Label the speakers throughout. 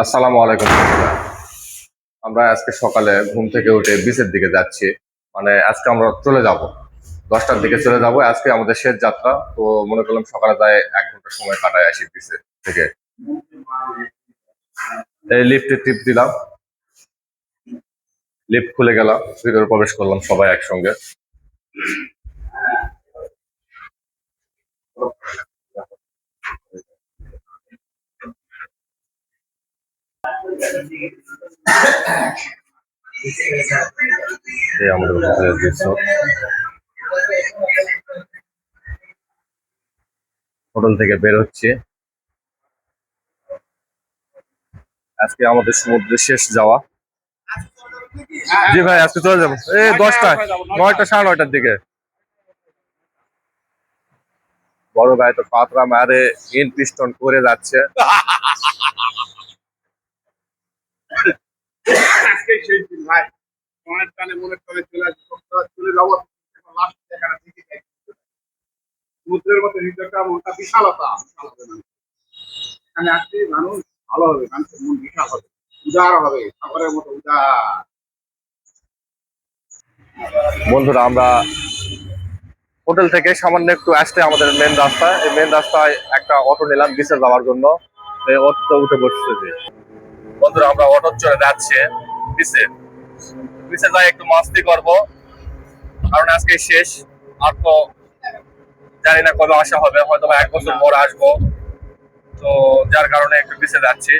Speaker 1: আসসালামু আলাইকুম। আমরা আজকে সকালে ঘুম থেকে উঠে বিচের দিকে যাচ্ছি। মানে আজকে আমরা চলে যাব, 10টার দিকে চলে যাব। আজকে আমাদের শেষ যাত্রা। তো মনে করলাম সকালে যাই 1 ঘন্টা সময় কাটায় আসি বিচে থেকে। এই লিফটে টিপ দিলাম, লিফট খুলে গেল, ভিতরে প্রবেশ করলাম সবাই একসঙ্গে। এই আমাদের হোটেলের দৃশ্য। হোটেল থেকে বের হচ্ছে। আজকে আমাদের সমুদ্রের শেষ যাওয়া। জি ভাই, আজকে চলে যাবো এই 10টায়, 9টা, 9:30টার দিকে। বড় ভাই তো পাতরা মারে ইন পিস্টন করে যাচ্ছে।
Speaker 2: আজকে সেই দিন ভাই, মনের টানে চলে আসবে, চলে যাবো। লাস্ট দেখাটা ঠিকই তাই। সমুদ্রের মধ্যে হৃদয়টা, মনটা বিশালতা বিশাল হবে। এখানে আসলে মানুষ ভালো হবে, মানুষের মন বিশাল হবে, উদার হবে, সাগরের মতো উদার।
Speaker 1: বন্ধুরা, আমরা হোটেল থেকে সামান্য একটু আসতে আমাদের মেন রাস্তা, এই মেন রাস্তায় একটা অটো নিলাম বিচে যাওয়ার জন্য। এই অটোতে উঠে বসতেছি। বন্ধুরা, আমরা অটো চলে যাচ্ছি বিচে। বিচে যাই একটু মাস্তি করব, কারণ আজকে শেষ। আর তো জানি না কবে আসা হবে, হয়তো বা 1 বছর পর আসবো। তো যার কারণে একটু বিচে যাচ্ছি।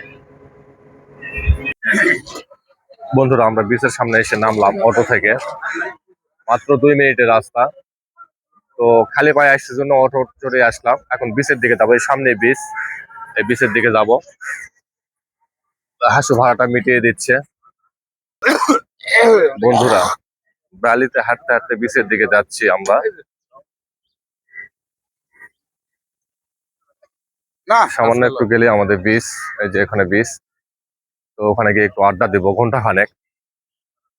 Speaker 1: বন্ধুরা, আমরা বিচের সামনে এসে নামলাম অটো থেকে। মাত্র 2 মিনিটের রাস্তা। তো খালি পায়ে আসার জন্য অটো চড়ে আসলাম। এখন বিচের দিকে যাবো, এই সামনে বিচ, এই বিচের দিকে যাব। হাসু ভাড়াটা মিটিয়ে দিচ্ছে। বন্ধুরা, বালিতে হাঁটতে হাঁটতে বিচের দিকে যাচ্ছি আমরা। সামান্য একটু গেলে আমাদের বিচ, এই যে এখানে বিচ। তো ওখানে গিয়ে একটু আড্ডা দেবো ঘন্টা খানেক,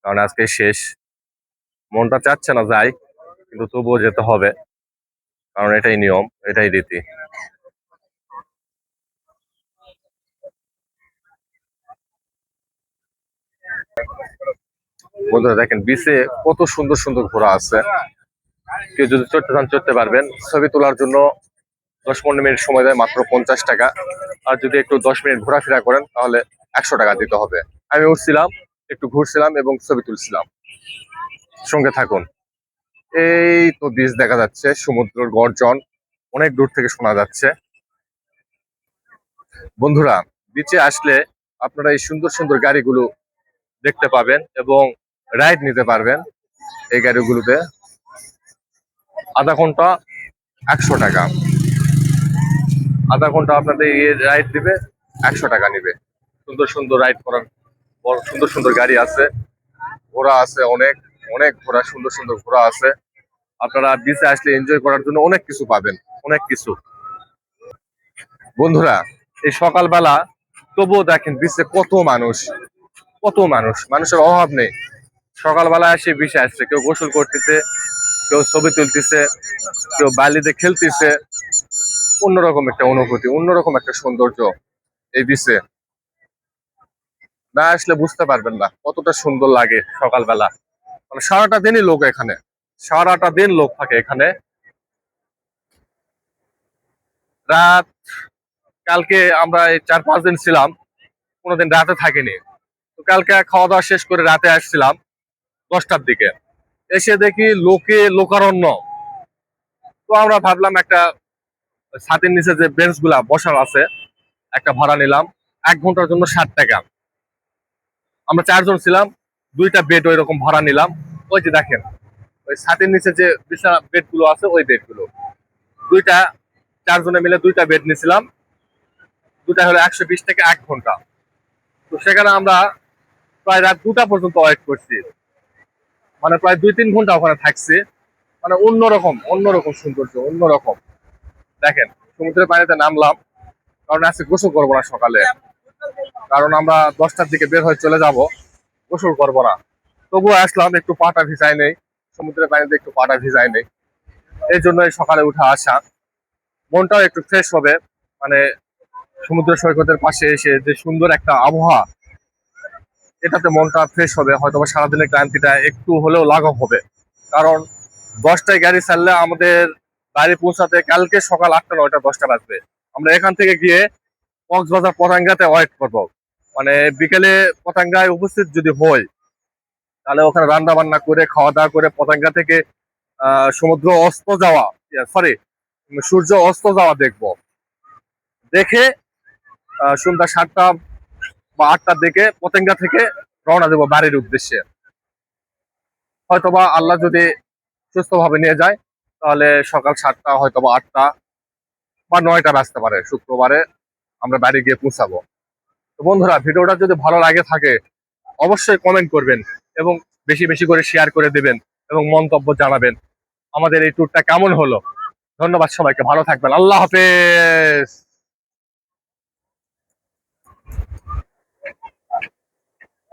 Speaker 1: কারণ আজকে শেষ। মনটা চাচ্ছে না যাই, কিন্তু তবুও যেতে হবে, কারণ এটাই নিয়ম, এটাই রীতি। বন্ধুরা দেখেন, বিচে কত সুন্দর সুন্দর ঘোড়া আছে। কেউ যদি চড়তে চান চড়তে পারবেন। ছবি তোলার জন্য 10-15 মিনিট সময় দেয়, মাত্র 50 টাকা। আর যদি একটু 10 মিনিট ঘোরাফেরা করেন তাহলে 100 টাকা দিতে হবে। আমি উঠছিলাম, একটু ঘুরছিলাম এবং ছবি তুলছিলাম। সঙ্গে থাকুন। এই তো বিচ দেখা যাচ্ছে, সমুদ্রের গর্জন অনেক দূর থেকে শোনা যাচ্ছে। বন্ধুরা, বিচে আসলে আপনারা এই সুন্দর সুন্দর গাড়িগুলো দেখতে পাবেন এবং রাইড নিতে পারবেন। এই গাড়িগুলোতে আধা ঘন্টা 100 টাকা। আধা ঘন্টা আপনাদের রাইড দিবে, 100 টাকা নিবে। সুন্দর সুন্দর রাইড করার, সুন্দর সুন্দর গাড়ি আছে, ঘোড়া আছে অনেক, অনেক ঘোড়া, সুন্দর সুন্দর ঘোড়া আছে। আপনারা বিচে আসলে এনজয় করার জন্য অনেক কিছু পাবেন, অনেক কিছু। বন্ধুরা, এই সকালবেলা তবুও দেখেন বিচে কত মানুষ, কত মানুষ, মানুষের অভাব নেই। সকালবেলা এসে বিচে আসছে, কেউ গোসল করতেছে, কেউ ছবি তুলতেছে, কেউ বালিতে খেলতেছে। অন্যরকম একটা অনুভূতি, অন্যরকম একটা সৌন্দর্য এই বিচে। না আসলে বুঝতে পারবেন না কতটা সুন্দর লাগে সকালবেলা। মানে সারাটা দিনই লোক এখানে, সারাটা দিন লোক থাকে এখানে। রাত, কালকে আমরা এই 4-5 দিন ছিলাম, কোনোদিন রাতে থাকিনি। তো কালকে খাওয়া দাওয়া শেষ করে রাতে আসছিলাম 10টার দিকে। এসে দেখি লোকে লোকারণ্য। তো আমরা ভাবলাম একটা ছাদের নিচে যে বেঞ্চ গুলা বসার আছে, একটা ভাড়া নিলাম। 1 ঘন্টার জন্য 60 টাকা। আমরা 4 জন ছিলাম, 2টা বেড ওই রকম ভাড়া নিলাম। ওই যে দেখেন, ওই ছাদের নিচে যে বিছানা বেড গুলো আছে, ওই বেড গুলো দুইটা, 4 জনে মিলে 2টা বেড নিয়েছিলাম। দুটা হলো 120 টাকা 1 ঘন্টা। তো সেখানে আমরা প্রায় রাত 2টা পর্যন্ত ওয়েট করছি, মানে প্রায় 2-3 ঘন্টা ওখানে থাকছি। মানে অন্যরকম, অন্যরকম সৌন্দর্য, অন্যরকম। দেখেন, সমুদ্রের পানিতে নামলাম, কারণ আজকে গোসল করবো না সকালে, কারণ আমরা 10টার দিকে বের হয়ে চলে যাব, গোসল করবো না। তবুও আসলাম, একটু পাটা ভিজাই নেই, সমুদ্রের পানিতে একটু পাটা ভিজাই নেই। এই জন্য সকালে উঠে আসা, মনটাও একটু ফ্রেশ হবে। মানে সমুদ্র সৈকতের পাশে এসে যে সুন্দর একটা আবহাওয়া, এটাতে মনটা ফ্রেশ হবে, হয়তো বা সারাদিনের ক্লান্তিটা একটু হলেও লাঘব হবে। কারণ 10টায় গাড়ি ছাড়লে আমাদের বাড়ি পৌঁছাতে কালকে সকাল 8টা 9টা 10টা বাজবে। আমরা এখান থেকে গিয়ে কক্সবাজার পতেঙ্গাতে ওয়েট করব। মানে বিকেলে পতেঙ্গায় উপস্থিত যদি হই, তাহলে ওখানে রান্না বান্না করে খাওয়া দাওয়া করে পতেঙ্গা থেকে সমুদ্র অস্ত যাওয়া, সরি, সূর্য অস্ত যাওয়া দেখব। দেখে সন্ধ্যা 7টা বা 8টার দিকে পতেঙ্গা থেকে রওনা দেবো বাড়ির উদ্দেশ্যে। হয়তোবা আল্লাহ যদি সুস্থভাবে নিয়ে যায়, তাহলে সকাল 7টা হয়তোবা 8টা বা 9টা বাজতে পারে শুক্রবারে আমরা বাড়ি গিয়ে পৌঁছাবো। তো বন্ধুরা, ভিডিওটা যদি ভালো লাগে থাকে অবশ্যই কমেন্ট করবেন এবং বেশি বেশি করে শেয়ার করে দেবেন এবং মন্তব্য জানাবেন আমাদের এই ট্যুরটা কেমন হলো। ধন্যবাদ সবাইকে, ভালো থাকবেন, আল্লাহ হাফেজ।